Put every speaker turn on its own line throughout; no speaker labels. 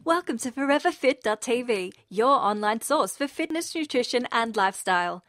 Welcome to ForeverFit.tv, your online source for fitness, nutrition and lifestyle.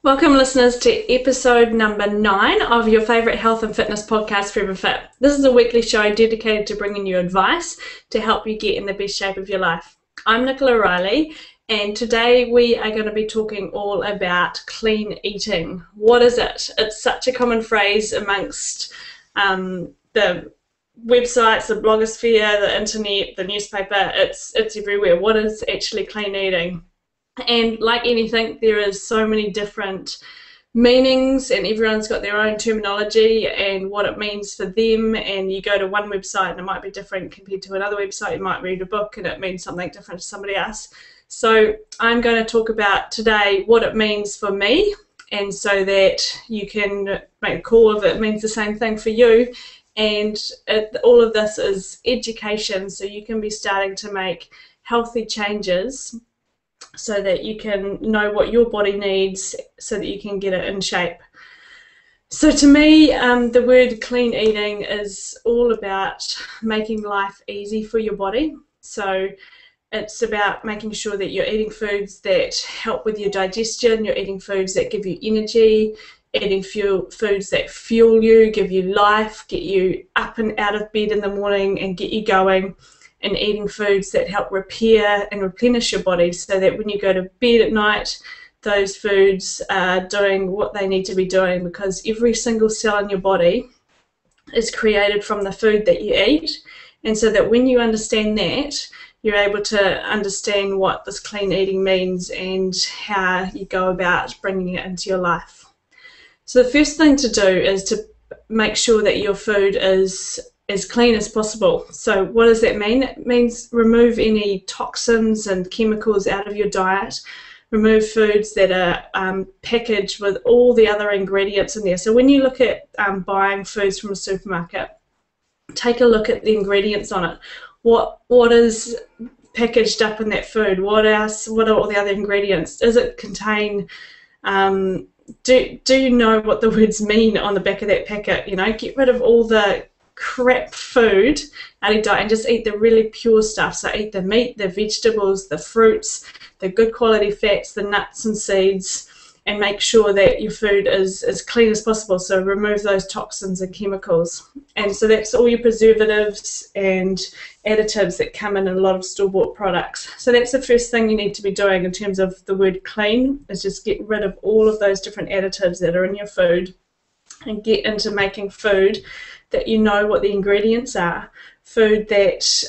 Welcome listeners to episode number 9 of your favourite health and fitness podcast, Forever Fit. This is a weekly show dedicated to bringing you advice to help you get in the best shape of your life. I'm Nicola, and today we are going to be talking all about clean eating. What is it? It's such a common phrase amongst the websites, the blogosphere, the internet, the newspaper. It's everywhere. What is actually clean eating? And like anything, there is so many different meanings and everyone's got their own terminology and what it means for them, and you go to one website and it might be different compared to another website. You might read a book and it means something different to somebody else. So I'm going to talk about today what it means for me, and so that you can make a call if it means the same thing for you. And all of this is education, so you can be starting to make healthy changes so that you can know what your body needs so that you can get it in shape. So to me, the word clean eating is all about making life easy for your body. So it's about making sure that you're eating foods that help with your digestion, you're eating foods that give you energy, eating foods that fuel you, give you life, get you up and out of bed in the morning and get you going, and eating foods that help repair and replenish your body so that when you go to bed at night, those foods are doing what they need to be doing, because every single cell in your body is created from the food that you eat. And so that when you understand that, you're able to understand what this clean eating means and how you go about bringing it into your life. So the first thing to do is to make sure that your food is as clean as possible. So what does that mean? It means remove any toxins and chemicals out of your diet. Remove foods that are packaged with all the other ingredients in there. So when you look at buying foods from a supermarket, take a look at the ingredients on it. What is packaged up in that food? What else? What are all the other ingredients? Does it contain do you know what the words mean on the back of that packet? You know, get rid of all the crap food out of your diet and just eat the really pure stuff. So eat the meat, the vegetables, the fruits, the good quality fats, the nuts and seeds, and make sure that your food is as clean as possible. So remove those toxins and chemicals. And so that's all your preservatives and additives that come in a lot of store-bought products. So that's the first thing you need to be doing in terms of the word clean, is just get rid of all of those different additives that are in your food and get into making food that you know what the ingredients are, food that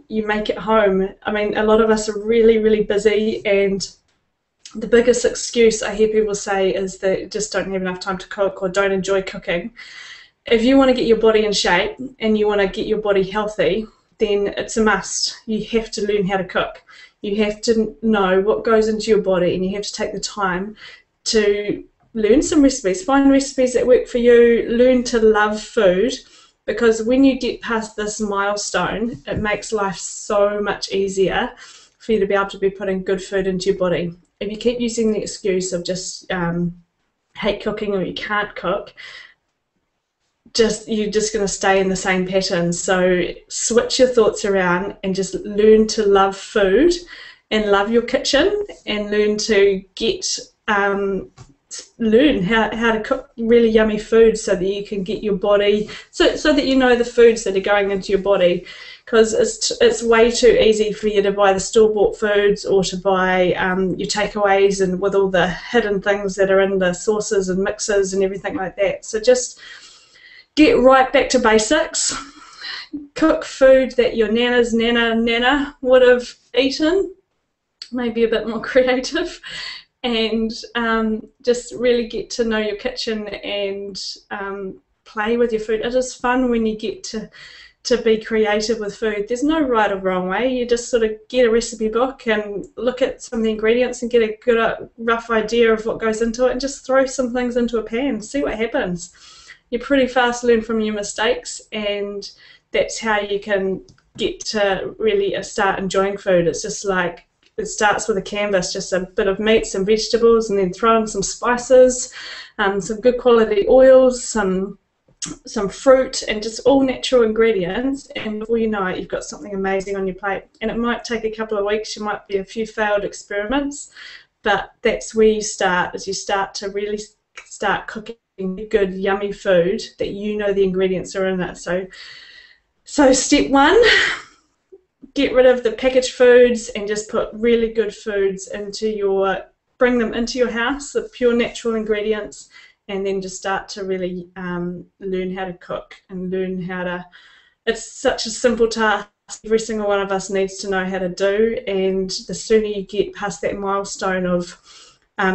you make at home. I mean, a lot of us are really, really busy, and the biggest excuse I hear people say is that they just don't have enough time to cook or don't enjoy cooking. If you want to get your body in shape and you want to get your body healthy, then it's a must. You have to learn how to cook. You have to know what goes into your body, and you have to take the time to learn some recipes, find recipes that work for you, learn to love food, because when you get past this milestone, it makes life so much easier for you to be able to be putting good food into your body. If you keep using the excuse of just hate cooking or you can't cook, you're just going to stay in the same pattern. So switch your thoughts around and just learn to love food and love your kitchen, and learn to learn how to cook really yummy food so that you can get your body, so that you know the foods that are going into your body, because it's way too easy for you to buy the store-bought foods or to buy your takeaways and with all the hidden things that are in the sauces and mixes and everything like that. So just get right back to basics. Cook food that your nana's nana would have eaten, maybe a bit more creative, and just really get to know your kitchen and play with your food. It is fun when you get to be creative with food. There's no right or wrong way. You just sort of get a recipe book and look at some of the ingredients and get a good rough idea of what goes into it, and just throw some things into a pan, see what happens. you pretty fast learn from your mistakes, and that's how you can get to really start enjoying food. It's just like, it starts with a canvas, just a bit of meat, some vegetables, and then throw in some spices, some good quality oils, some fruit, and just all natural ingredients, and before you know it, you've got something amazing on your plate. And it might take a couple of weeks, you might be a few failed experiments, but that's where you start, is you start to really start cooking good, yummy food that you know the ingredients are in it. So step one, get rid of the packaged foods and just put really good foods bring them into your house, the pure natural ingredients, and then just start to really learn how to cook and learn how to, it's such a simple task. Every single one of us needs to know how to do, and the sooner you get past that milestone of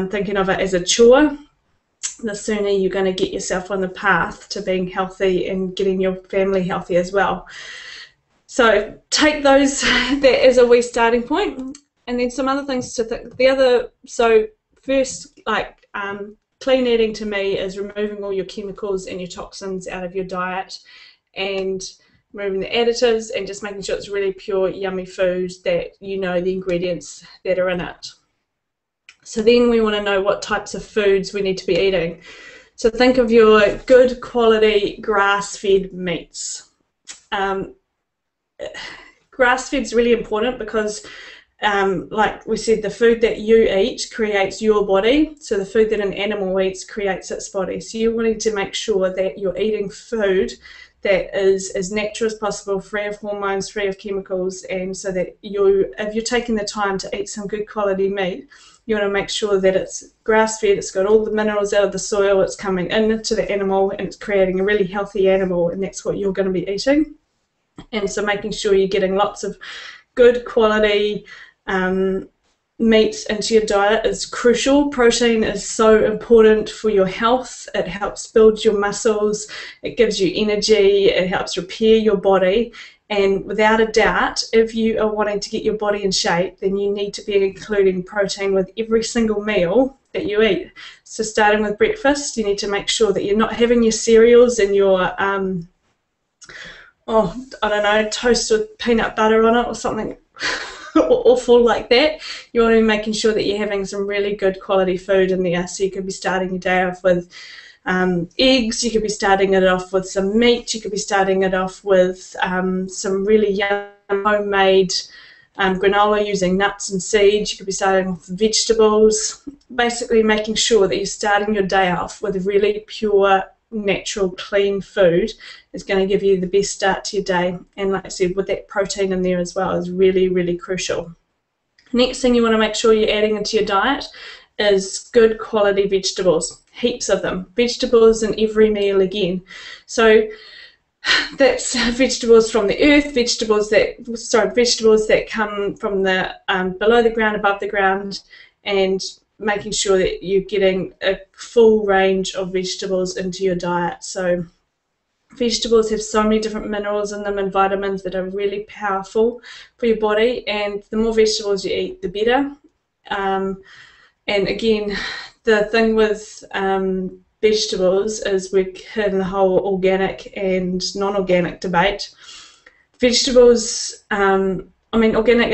thinking of it as a chore, the sooner you're going to get yourself on the path to being healthy and getting your family healthy as well. So take those that as a wee starting point, and then some other things to think. So first, like clean eating to me is removing all your chemicals and your toxins out of your diet, and removing the additives, and just making sure it's really pure, yummy food that you know the ingredients that are in it. So then we want to know what types of foods we need to be eating. So think of your good quality grass-fed meats. Grass-fed is really important because like we said, the food that you eat creates your body, so the food that an animal eats creates its body. So you're wanting to make sure that you're eating food that is as natural as possible, free of hormones, free of chemicals, and so that if you're taking the time to eat some good quality meat, you want to make sure that it's grass-fed, it's got all the minerals out of the soil, it's coming into the animal, and it's creating a really healthy animal, and that's what you're going to be eating. And so making sure you're getting lots of good quality meat into your diet is crucial. Protein is so important for your health. It helps build your muscles, it gives you energy, it helps repair your body. And without a doubt, if you are wanting to get your body in shape, then you need to be including protein with every single meal that you eat. So starting with breakfast, you need to make sure that you're not having your cereals and your toast with peanut butter on it or something awful like that. You want to be making sure that you're having some really good quality food in there. So you could be starting your day off with eggs, you could be starting it off with some meat, you could be starting it off with some really yum homemade granola using nuts and seeds. You could be starting off with vegetables. Basically making sure that you're starting your day off with really pure, natural, clean food is going to give you the best start to your day. And like I said, with that protein in there as well is really, really crucial. Next thing you want to make sure you're adding into your diet is good quality vegetables, heaps of them. Vegetables in every meal again. So that's vegetables from the earth, vegetables that come from the below the ground, above the ground, and making sure that you're getting a full range of vegetables into your diet. So vegetables have so many different minerals in them and vitamins that are really powerful for your body, and the more vegetables you eat, the better. And again, the thing with vegetables is we're in the whole organic and non-organic debate. Vegetables, organic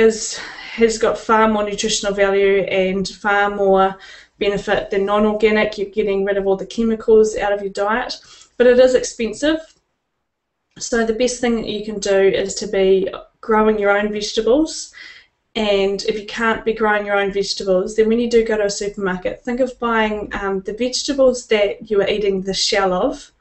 has got far more nutritional value and far more benefit than non-organic. You're getting rid of all the chemicals out of your diet, but it is expensive. So the best thing that you can do is to be growing your own vegetables. And if you can't be growing your own vegetables, then when you do go to a supermarket, think of buying the vegetables that you are eating the shell of.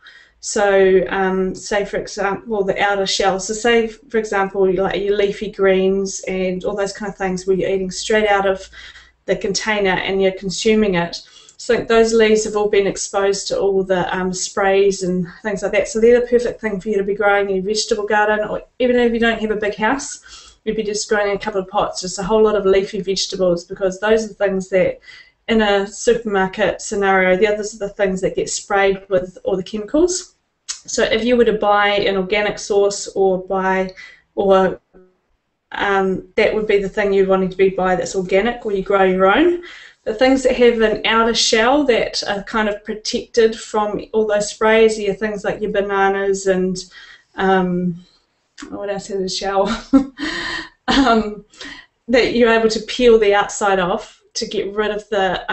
So say for example the outer shell. So say for example like your leafy greens and all those kind of things where you're eating straight out of the container and you're consuming it. So those leaves have all been exposed to all the sprays and things like that. So they're the perfect thing for you to be growing in your vegetable garden, or even if you don't have a big house, you'd be just growing in a couple of pots, just a whole lot of leafy vegetables, because those are the things that in a supermarket scenario, the others are the things that get sprayed with all the chemicals. So if you were to buy an organic source that would be the thing you're wanting to buy that's organic, or you grow your own. The things that have an outer shell that are kind of protected from all those sprays are your things like your bananas and what else has a shell? That you're able to peel the outside off to get rid of the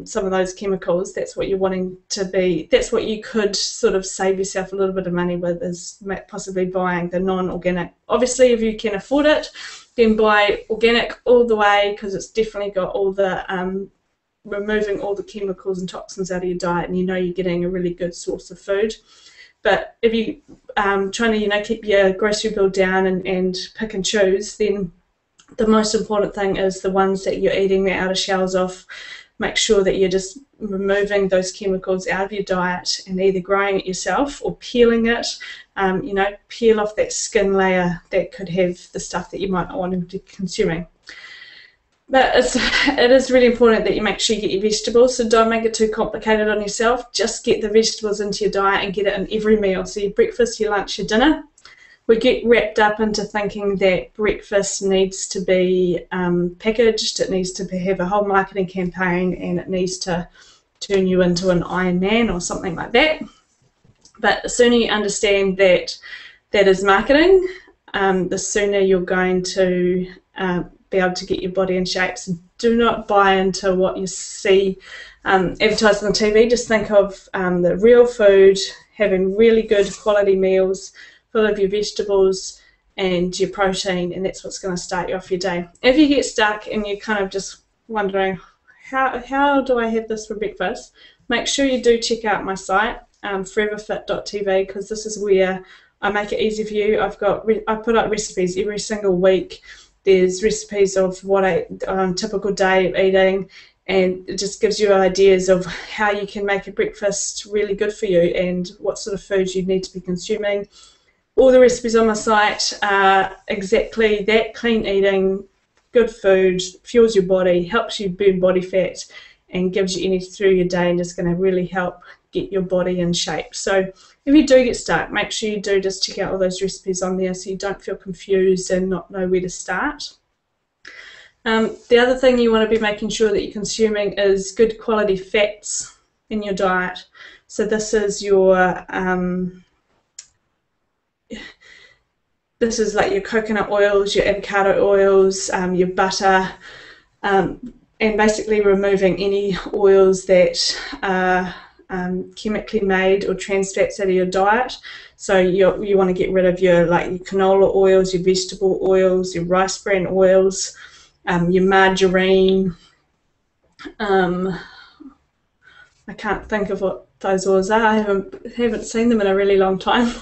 some of those chemicals. That's what you're wanting to be. That's what you could sort of save yourself a little bit of money with, is possibly buying the non-organic. Obviously, if you can afford it, then buy organic all the way, because it's definitely got all the removing all the chemicals and toxins out of your diet, and you know you're getting a really good source of food. But if you trying to keep your grocery bill down and pick and choose, then the most important thing is the ones that you're eating the outer shells off. Make sure that you're just removing those chemicals out of your diet and either growing it yourself or peeling it. Peel off that skin layer that could have the stuff that you might not want to be consuming. But it is really important that you make sure you get your vegetables, so don't make it too complicated on yourself. Just get the vegetables into your diet and get it in every meal. So your breakfast, your lunch, your dinner. We get wrapped up into thinking that breakfast needs to be packaged, it needs to have a whole marketing campaign, and it needs to turn you into an Iron Man or something like that. But the sooner you understand that that is marketing, the sooner you're going to be able to get your body in shape. So do not buy into what you see advertised on TV. Just think of the real food, having really good quality meals full of your vegetables and your protein, and that's what's going to start you off your day. If you get stuck and you're kind of just wondering, how do I have this for breakfast, make sure you do check out my site, foreverfit.tv, because this is where I make it easy for you. I put up recipes every single week. There's recipes of what a typical day of eating, and it just gives you ideas of how you can make a breakfast really good for you and what sort of foods you need to be consuming. All the recipes on my site are exactly that: clean eating, good food, fuels your body, helps you burn body fat, and gives you energy through your day, and just going to really help get your body in shape. So if you do get stuck, make sure you do just check out all those recipes on there so you don't feel confused and not know where to start. The other thing you want to be making sure that you're consuming is good quality fats in your diet. So this is your this is like your coconut oils, your avocado oils, your butter, and basically removing any oils that are chemically made or trans fats out of your diet. So you want to get rid of your canola oils, your vegetable oils, your rice bran oils, your margarine. I can't think of what those oils are. I haven't seen them in a really long time.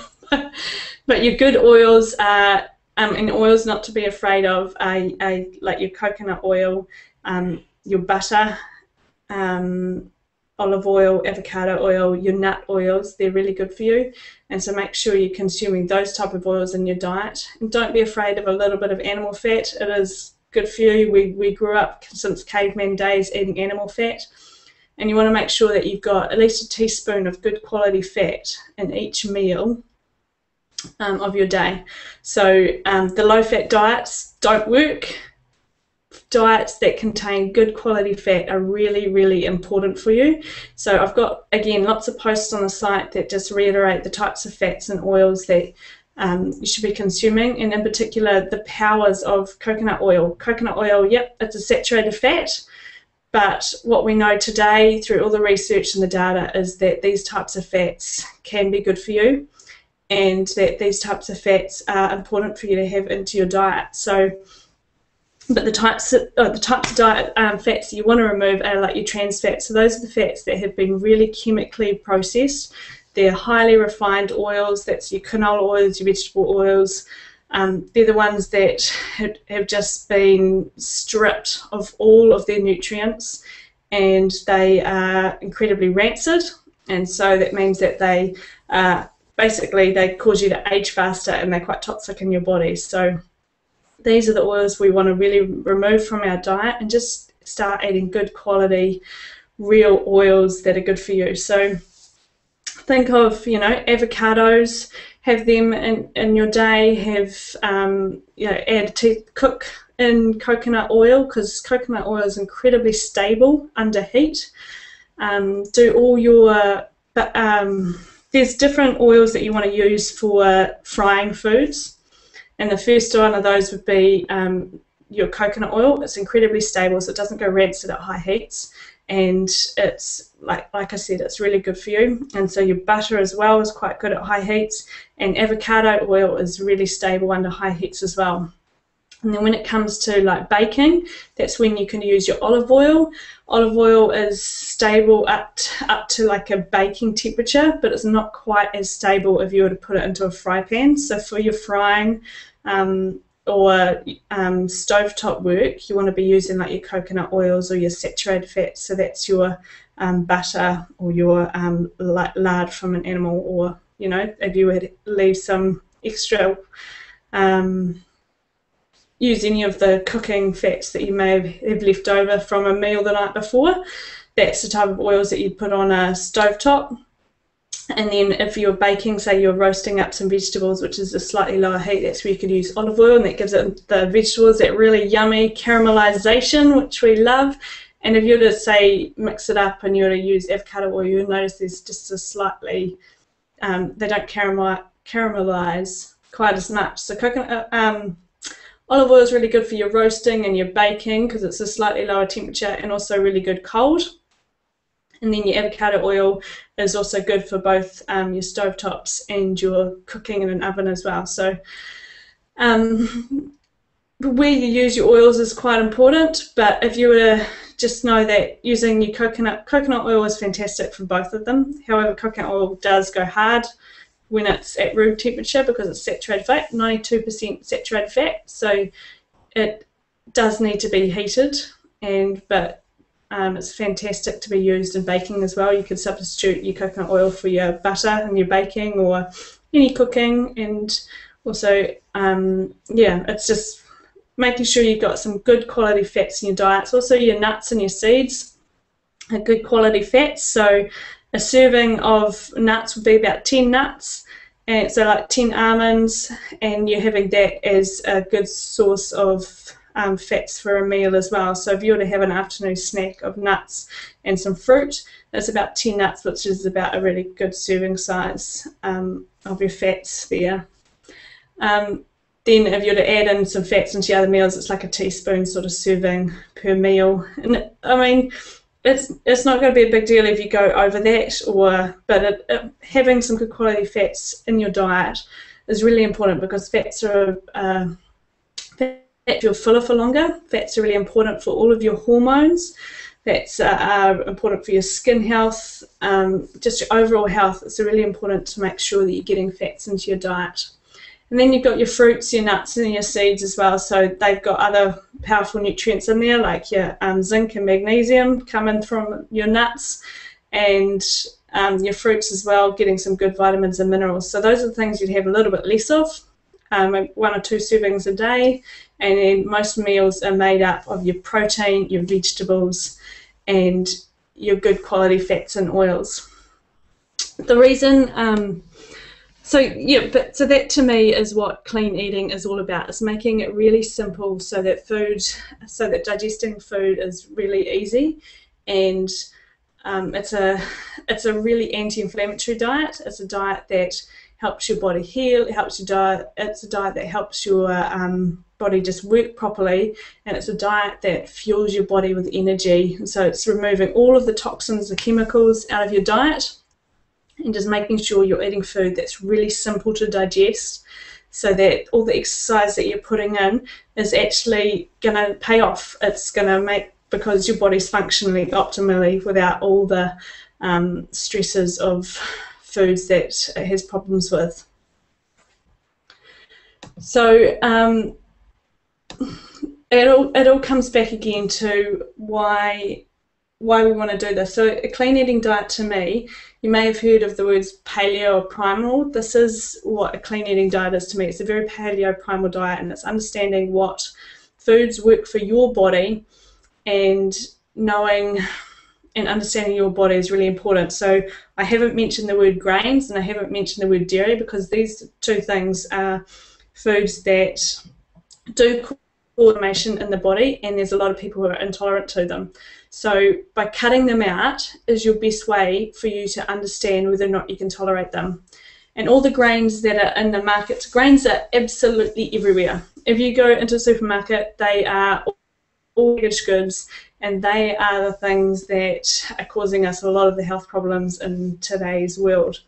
But your good oils are, and oils not to be afraid of, are like your coconut oil, your butter, olive oil, avocado oil, your nut oils. They're really good for you, and so make sure you're consuming those type of oils in your diet. And don't be afraid of a little bit of animal fat. It is good for you. We grew up since caveman days eating animal fat, and you want to make sure that you've got at least a teaspoon of good quality fat in each meal of your day. So the low-fat diets don't work. Diets that contain good quality fat are really, really important for you. So I've got, again, lots of posts on the site that just reiterate the types of fats and oils that you should be consuming, and in particular the powers of coconut oil. Coconut oil, yep, it's a saturated fat, but what we know today through all the research and the data is that these types of fats can be good for you, and that these types of fats are important for you to have into your diet. So, but the types of diet fats that you want to remove are like your trans fats. So those are the fats that have been really chemically processed. They're highly refined oils. That's your canola oils, your vegetable oils. They're the ones that have just been stripped of all of their nutrients, and they are incredibly rancid. And so that means that they basically they cause you to age faster, and they're quite toxic in your body. So these are the oils we want to really remove from our diet and just start eating good quality, real oils that are good for you. So think of, avocados, have them in your day, have, cook in coconut oil, because coconut oil is incredibly stable under heat. Do all your, there's different oils that you want to use for frying foods, and the first one of those would be your coconut oil. It's incredibly stable, so it doesn't go rancid at high heats, and it's like I said, it's really good for you. And so your butter as well is quite good at high heats, and avocado oil is really stable under high heats as well. And then when it comes to like baking, that's when you can use your olive oil. Olive oil is stable up to like a baking temperature, but it's not quite as stable if you were to put it into a fry pan. So for your frying or stovetop work, you want to be using like your coconut oils or your saturated fats. So that's your butter or your lard from an animal, or if you would leave some extra, use any of the cooking fats that you may have left over from a meal the night before. That's the type of oils that you'd put on a stovetop. And then if you're baking, say you're roasting up some vegetables, which is a slightly lower heat, that's where you could use olive oil, and that gives it the vegetables that really yummy caramelization, which we love. And if you were to say mix it up and you were to use avocado oil, you'll notice there's just a slightly, they don't caramelize quite as much. So coconut olive oil is really good for your roasting and your baking because it's a slightly lower temperature and also really good cold. And then your avocado oil is also good for both your stovetops and your cooking in an oven as well. So where you use your oils is quite important, but if you were to just know that using your coconut oil is fantastic for both of them. However, coconut oil does go hard when it's at room temperature because it's saturated fat, 92% saturated fat, so it does need to be heated, but it's fantastic to be used in baking as well. You could substitute your coconut oil for your butter in your baking or any cooking, and also it's just making sure you've got some good quality fats in your diets. Also your nuts and your seeds are good quality fats, so a serving of nuts would be about 10 nuts, and so like 10 almonds, and you're having that as a good source of fats for a meal as well. So if you were to have an afternoon snack of nuts and some fruit, that's about 10 nuts, which is about a really good serving size of your fats there. Then if you were to add in some fats into your other meals, it's like a teaspoon sort of serving per meal. And I mean, it's not going to be a big deal if you go over that, but having some good quality fats in your diet is really important because fats are you're fuller for longer. Fats are really important for all of your hormones. Fats are important for your skin health, just your overall health. It's really important to make sure that you're getting fats into your diet. And then you've got your fruits, your nuts, and your seeds as well. So they've got other powerful nutrients in there, like your zinc and magnesium coming from your nuts, and your fruits as well, getting some good vitamins and minerals. So those are the things you'd have a little bit less of, 1 or 2 servings a day. And then most meals are made up of your protein, your vegetables, and your good quality fats and oils. The reason... So that to me is what clean eating is all about. It's making it really simple so that digesting food is really easy, and it's a really anti-inflammatory diet. It's a diet that helps your body heal. It's a diet that helps your body just work properly, and it's a diet that fuels your body with energy. And so it's removing all of the toxins, the chemicals out of your diet, and just making sure you're eating food that's really simple to digest, so that all the exercise that you're putting in is actually going to pay off. It's going to make, because your body's functioning optimally without all the stresses of foods that it has problems with. So it all comes back again to why we want to do this. So a clean eating diet, to me, you may have heard of the words paleo or primal. This is what a clean eating diet is to me. It's a very paleo primal diet, and it's understanding what foods work for your body, and knowing and understanding your body is really important. So I haven't mentioned the word grains and I haven't mentioned the word dairy, because these two things are foods that do inflammation in the body, and there's a lot of people who are intolerant to them. So by cutting them out is your best way for you to understand whether or not you can tolerate them. And all the grains that are in the market, grains are absolutely everywhere. If you go into a supermarket, they are all packaged goods, and they are the things that are causing us a lot of the health problems in today's world.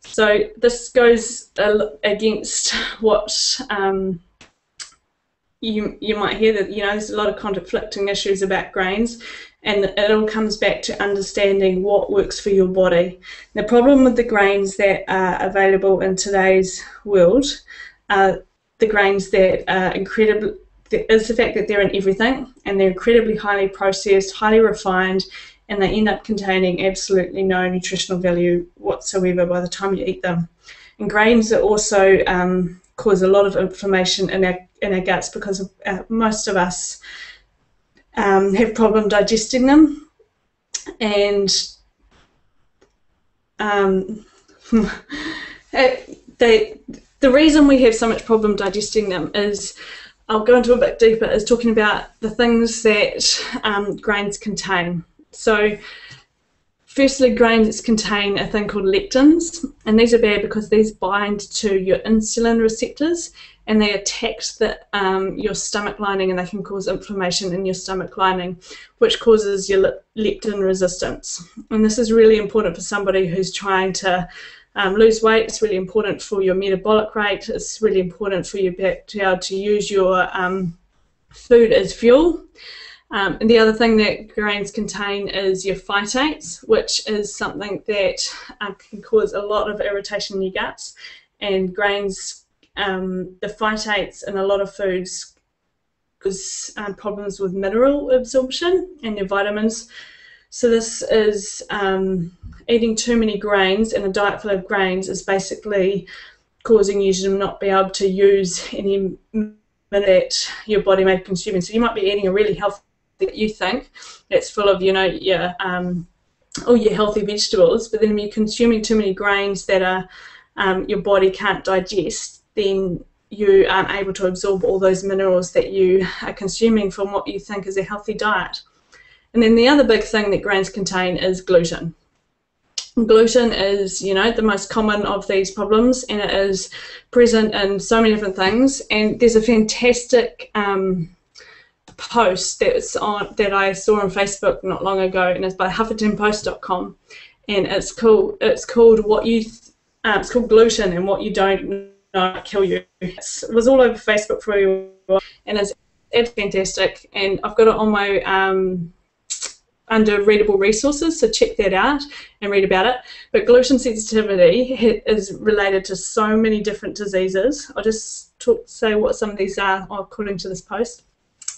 So this goes against what you might hear, that there's a lot of conflicting issues about grains, and it all comes back to understanding what works for your body. The problem with the grains that are available in today's world are the grains that are incredibly, is the fact that they're in everything, and they're incredibly highly processed, highly refined, and they end up containing absolutely no nutritional value whatsoever by the time you eat them. And grains are also cause a lot of inflammation in our guts, because most of us have problem digesting them, and the reason we have so much problem digesting them is, I'll go into a bit deeper, is talking about the things that grains contain. So firstly, grains contain a thing called lectins, and these are bad because these bind to your insulin receptors, and they attack your stomach lining, and they can cause inflammation in your stomach lining, which causes your leptin resistance. And this is really important for somebody who's trying to lose weight. It's really important for your metabolic rate. It's really important for you to be able to use your food as fuel. And the other thing that grains contain is your phytates, which is something that can cause a lot of irritation in your guts. And grains, the phytates in a lot of foods cause problems with mineral absorption and your vitamins. So this is eating too many grains, and a diet full of grains is basically causing you to not be able to use any that your body may be consuming. So you might be eating a really healthy that you think that's full of your all your healthy vegetables, but then if you're consuming too many grains that are your body can't digest, then you aren't able to absorb all those minerals that you are consuming from what you think is a healthy diet. And then the other big thing that grains contain is gluten. Gluten is, the most common of these problems, and it is present in so many different things. And there's a fantastic post that I saw on Facebook not long ago, and it's by HuffingtonPost.com, and it's called it's called gluten and what you don't know kill you. It was all over Facebook for a while, and it's fantastic. And I've got it on my under readable resources, so check that out and read about it. But gluten sensitivity is related to so many different diseases. I'll just say what some of these are according to this post.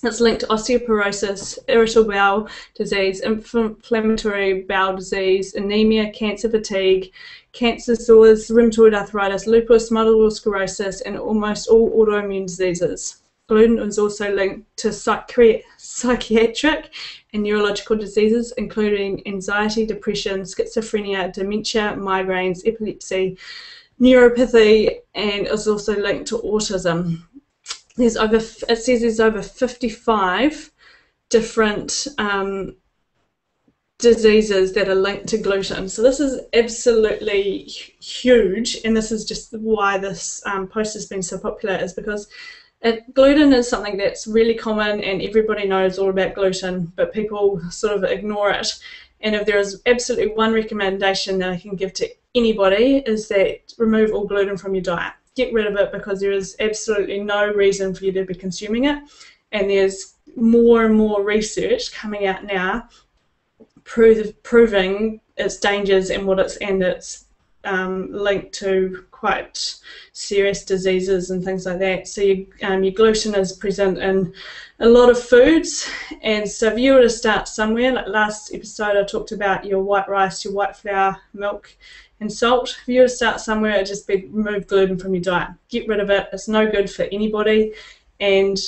It's linked to osteoporosis, irritable bowel disease, inflammatory bowel disease, anemia, cancer, fatigue, cancer sores, rheumatoid arthritis, lupus, multiple sclerosis, and almost all autoimmune diseases. Gluten is also linked to psychiatric and neurological diseases, including anxiety, depression, schizophrenia, dementia, migraines, epilepsy, neuropathy, and is also linked to autism. It says there's over 55 different diseases that are linked to gluten. So this is absolutely huge, and this is just why this post has been so popular, is because gluten is something that's really common, and everybody knows all about gluten, but people sort of ignore it. And if there is absolutely one recommendation that I can give to anybody, is that remove all gluten from your diet. Get rid of it, because there is absolutely no reason for you to be consuming it. And there's more and more research coming out now proving its dangers and it's linked to quite serious diseases and things like that. So your gluten is present in a lot of foods, and so if you were to start somewhere, like last episode I talked about your white rice, your white flour, milk and salt. If you were to start somewhere, it'd just be remove gluten from your diet. Get rid of it. It's no good for anybody, and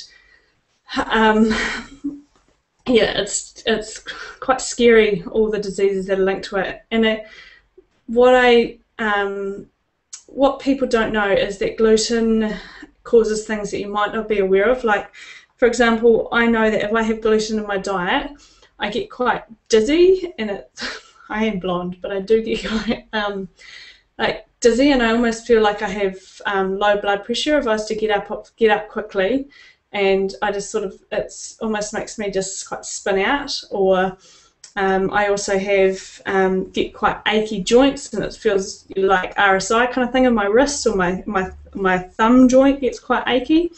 yeah, it's quite scary, all the diseases that are linked to it. And what people don't know is that gluten causes things that you might not be aware of, like For example, I know that if I have gluten in my diet, I get quite dizzy, and I am blonde, but I do get quite like dizzy, and I almost feel like I have low blood pressure if I was to get up quickly, and I just sort of, it's almost makes me just quite spin out. Or I also have get quite achy joints, and it feels like RSI kind of thing in my wrist, or my thumb joint gets quite achy.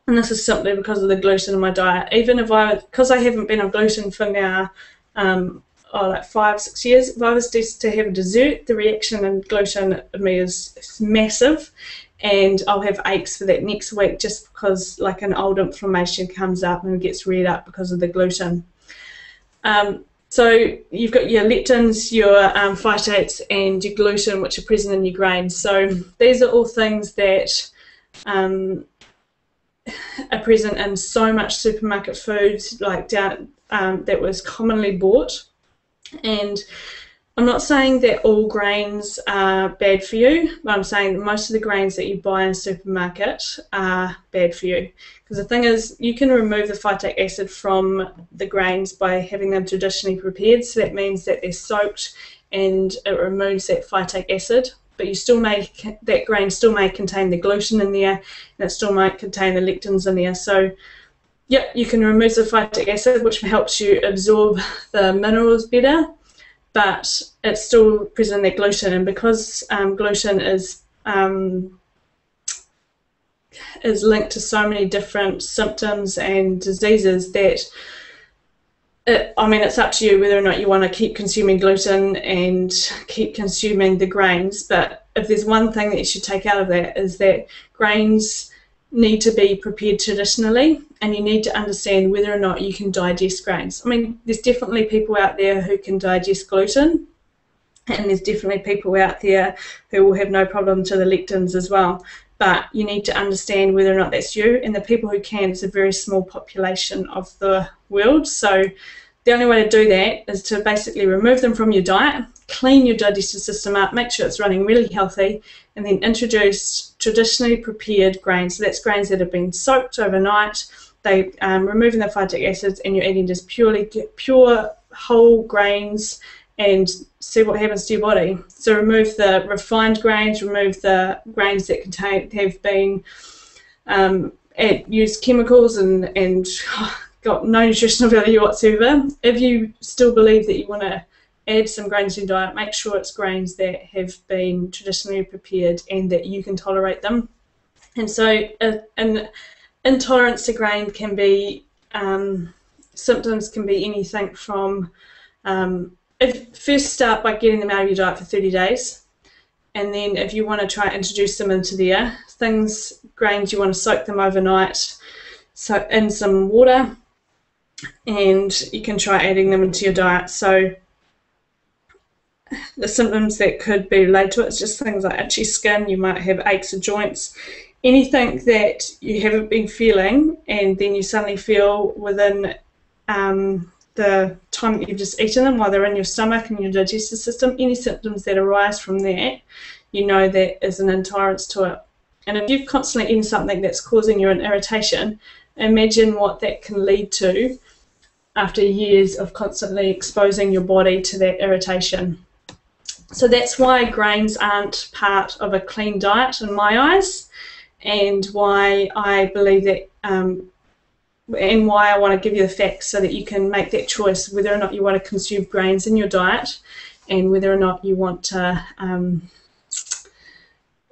And this is simply because of the gluten in my diet. Even because I haven't been on gluten for now, like 5-6 years, if I was just to have a dessert, the reaction in gluten in me is massive, and I'll have aches for that next week just because like an old inflammation comes up and gets reared up because of the gluten. So you've got your lectins, your phytates, and your gluten, which are present in your grains. So these are all things that are present in so much supermarket food, like that was commonly bought. And I'm not saying that all grains are bad for you, but I'm saying that most of the grains that you buy in a supermarket are bad for you. Because the thing is, you can remove the phytic acid from the grains by having them traditionally prepared. So that means that they're soaked and it removes that phytic acid. But that grain still may contain the gluten in there, and it still might contain the lectins in there. So yeah, you can remove the phytic acid, which helps you absorb the minerals better, but it's still present in that gluten. And because gluten is linked to so many different symptoms and diseases, that it's up to you whether or not you want to keep consuming gluten and keep consuming the grains. But if there's one thing that you should take out of that, is that grains need to be prepared traditionally, and you need to understand whether or not you can digest grains. I mean, there's definitely people out there who can digest gluten, and there's definitely people out there who will have no problem to the lectins as well. But you need to understand whether or not that's you, and the people who can is a very small population of the world. So the only way to do that is to basically remove them from your diet, clean your digestive system up, make sure it's running really healthy, and then introduce traditionally prepared grains. So that's grains that have been soaked overnight. They removing the phytic acids, and you're eating just pure whole grains, and see what happens to your body. So remove the refined grains, remove the grains that have been used chemicals and got no nutritional value whatsoever. If you still believe that you want to add some grains to your diet, make sure it's grains that have been traditionally prepared and that you can tolerate them. And so an intolerance to grain can be, symptoms can be anything from, first start by getting them out of your diet for 30 days. And then if you want to try and introduce them into there, grains, you want to soak them overnight in some water, and you can try adding them into your diet. So the symptoms that could be related to it is just things like itchy skin, you might have aches of joints, anything that you haven't been feeling and then you suddenly feel within the time that you've just eaten them, while they're in your stomach and your digestive system, any symptoms that arise from that, you know that is an intolerance to it. And if you've constantly eaten something that's causing you an irritation, imagine what that can lead to after years of constantly exposing your body to that irritation. So that's why grains aren't part of a clean diet in my eyes, and why I believe that, and why I want to give you the facts so that you can make that choice whether or not you want to consume grains in your diet, and whether or not you want to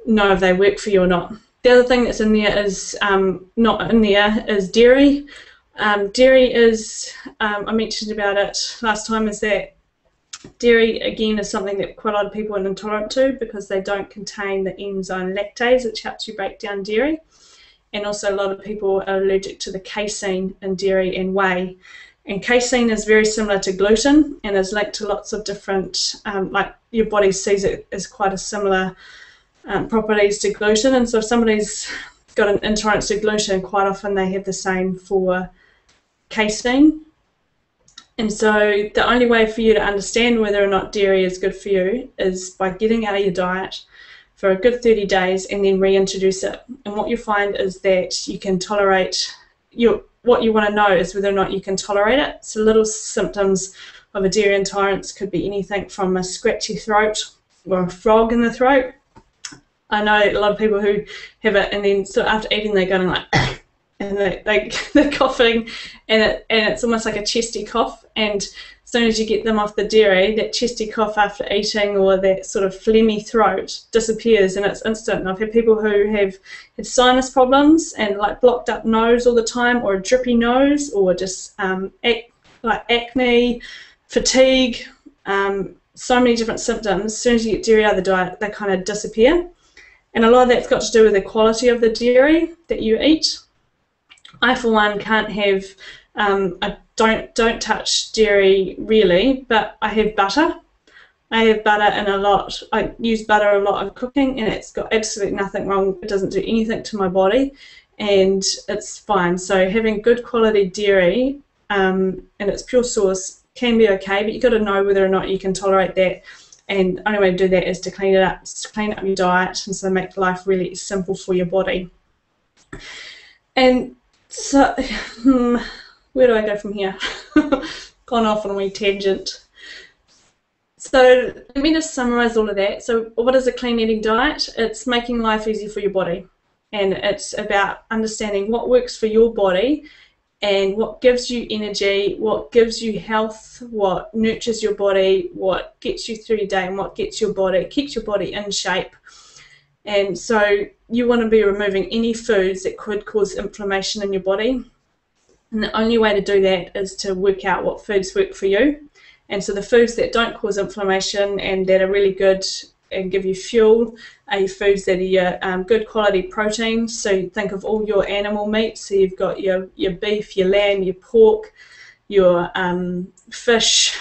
know if they work for you or not. The other thing that's in there is not in there is dairy. Dairy is, I mentioned about it last time, is that dairy, again, is something that quite a lot of people are intolerant to because they don't contain the enzyme lactase, which helps you break down dairy. And also a lot of people are allergic to the casein in dairy and whey. And casein is very similar to gluten and is linked to lots of different, like your body sees it as quite a similar properties to gluten. And so if somebody's got an intolerance to gluten, quite often they have the same for casein. And so the only way for you to understand whether or not dairy is good for you is by getting out of your diet for a good 30 days and then reintroduce it. And what you find is that you can tolerate, what you want to know is whether or not you can tolerate it. So little symptoms of a dairy intolerance could be anything from a scratchy throat or a frog in the throat. I know a lot of people who have it, and then so after eating they're going like and they're coughing, and it's almost like a chesty cough, and as soon as you get them off the dairy, that chesty cough after eating or that sort of phlegmy throat disappears, and it's instant. And I've had people who have had sinus problems and like blocked up nose all the time, or a drippy nose, or just like acne, fatigue, so many different symptoms. As soon as you get dairy out of the diet, they kind of disappear. And a lot of that's got to do with the quality of the dairy that you eat. I, for one, can't have, I don't touch dairy really, but I have butter. I have butter in a lot. I use butter a lot in cooking, and it's got absolutely nothing wrong. It doesn't do anything to my body, and it's fine. So having good quality dairy and its pure source can be okay, but you've got to know whether or not you can tolerate that. And the only way to do that is to clean up your diet, and so make life really simple for your body. And so, where do I go from here? Gone off on a wee tangent. So let me just summarise all of that. So what is a clean eating diet? It's making life easy for your body, and it's about understanding what works for your body and what gives you energy, what gives you health, what nurtures your body, what gets you through your day, and what keeps your body in shape. And so you want to be removing any foods that could cause inflammation in your body. And the only way to do that is to work out what foods work for you. And so the foods that don't cause inflammation and that are really good and give you fuel are your foods that are your good quality protein. So you think of all your animal meat. So you've got your beef, your lamb, your pork, your fish,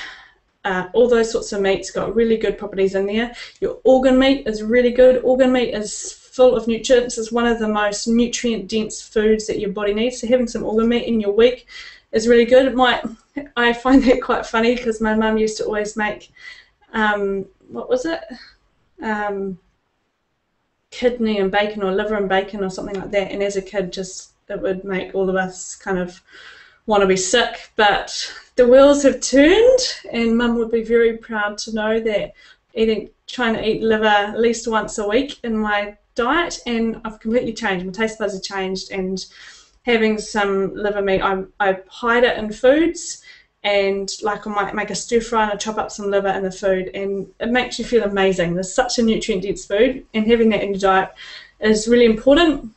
all those sorts of meats got really good properties in there. Your organ meat is really good. Organ meat is full of nutrients. It's one of the most nutrient-dense foods that your body needs. So having some organ meat in your week is really good. I find that quite funny because my mum used to always make, what was it? Kidney and bacon, or liver and bacon, or something like that. And as a kid, it would make all of us kind of want to be sick. But the wheels have turned, and Mum would be very proud to know that trying to eat liver at least once a week in my diet, and I've completely changed. My taste buds have changed, and having some liver meat, I hide it in foods, and like I might make a stir fry and I chop up some liver in the food, and it makes you feel amazing. There's such a nutrient-dense food, and having that in your diet is really important.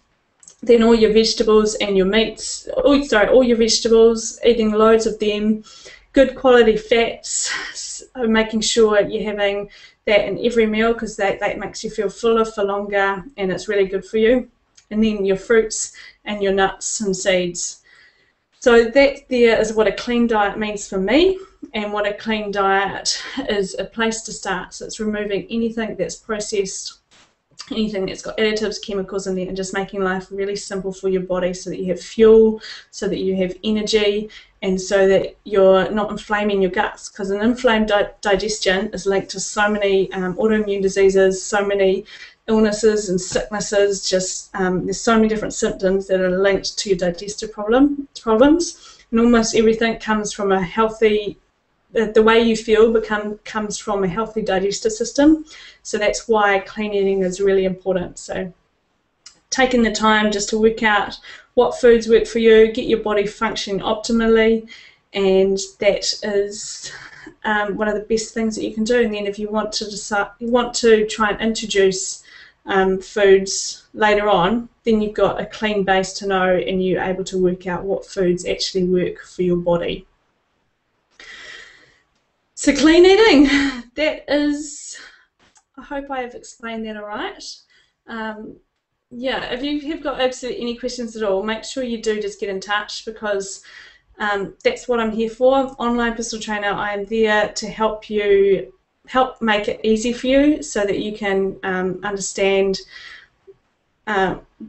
Then all your vegetables and your meats, all your vegetables, eating loads of them, good quality fats, making sure you're having that in every meal, because that makes you feel fuller for longer, and it's really good for you. And then your fruits and your nuts and seeds. So that there is what a clean diet means for me, and what a clean diet is a place to start. So it's removing anything that's processed, anything that's got additives, chemicals in there, and just making life really simple for your body, so that you have fuel, so that you have energy, and so that you're not inflaming your guts, because an inflamed digestion is linked to so many autoimmune diseases, so many illnesses and sicknesses. There's so many different symptoms that are linked to your digestive problems, and almost everything comes from a healthy, the way you feel comes from a healthy digestive system. So that's why clean eating is really important. So taking the time just to work out what foods work for you, get your body functioning optimally, and that is one of the best things that you can do. And then if you want to try and introduce foods later on, then you've got a clean base to know, and you're able to work out what foods actually work for your body. So clean eating, that is, I hope I have explained that all right. Yeah, if you have got absolutely any questions at all, make sure you do just get in touch, because that's what I'm here for. Online personal trainer. I am there to help make it easy for you, so that you can understand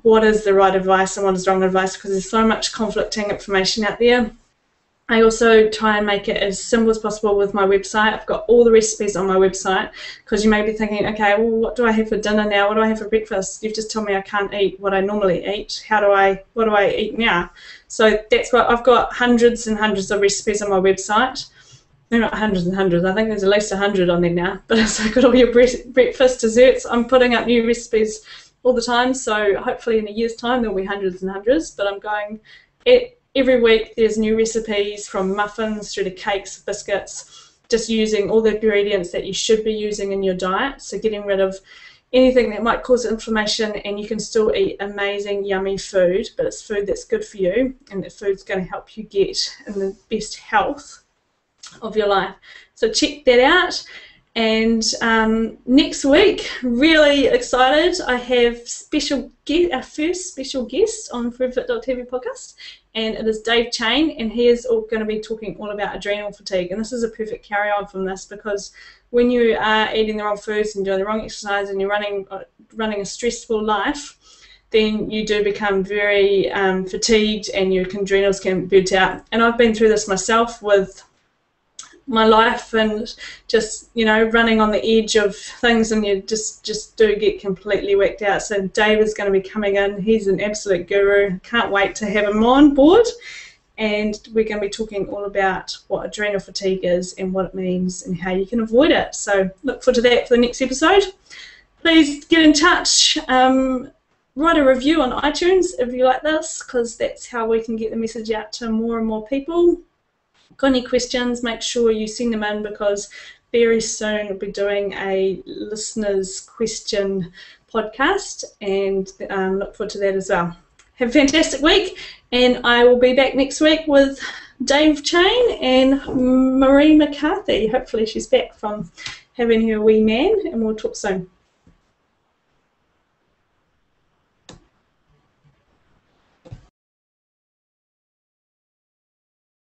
what is the right advice and what is wrong advice, because there's so much conflicting information out there. I also try and make it as simple as possible with my website. I've got all the recipes on my website, because you may be thinking, okay, well, what do I have for dinner now? What do I have for breakfast? You've just told me I can't eat what I normally eat. What do I eat now? So that's what I've got, hundreds and hundreds of recipes on my website. They're not hundreds and hundreds. I think there's at least 100 on there now. But it's got all your breakfast, desserts. I'm putting up new recipes all the time. So hopefully in a year's time there'll be hundreds and hundreds. But I'm going every week. There's new recipes, from muffins through to cakes, biscuits, just using all the ingredients that you should be using in your diet. So getting rid of anything that might cause inflammation, and you can still eat amazing, yummy food, but it's food that's good for you, and that food's going to help you get in the best health of your life. So check that out. And next week, really excited, I have our first special guest on ForeverFit.tv podcast, and it is Dave Chain, and he is going to be talking all about adrenal fatigue. And this is a perfect carry-on from this, because when you are eating the wrong foods and doing the wrong exercise and you're running a stressful life, then you do become very fatigued, and your adrenals can burn out. And I've been through this myself with my life, and just, you know, running on the edge of things, and you just do get completely whacked out. So Dave is going to be coming in. He's an absolute guru. Can't wait to have him on board, and we're going to be talking all about what adrenal fatigue is and what it means and how you can avoid it. So look forward to that for the next episode. Please get in touch. Write a review on iTunes if you like this, because that's how we can get the message out to more and more people. Got any questions, make sure you send them in, because very soon we'll be doing a listeners' question podcast, and look forward to that as well. Have a fantastic week, and I will be back next week with Dave Chain and Marie McCarthy. Hopefully she's back from having her wee man, and we'll talk soon.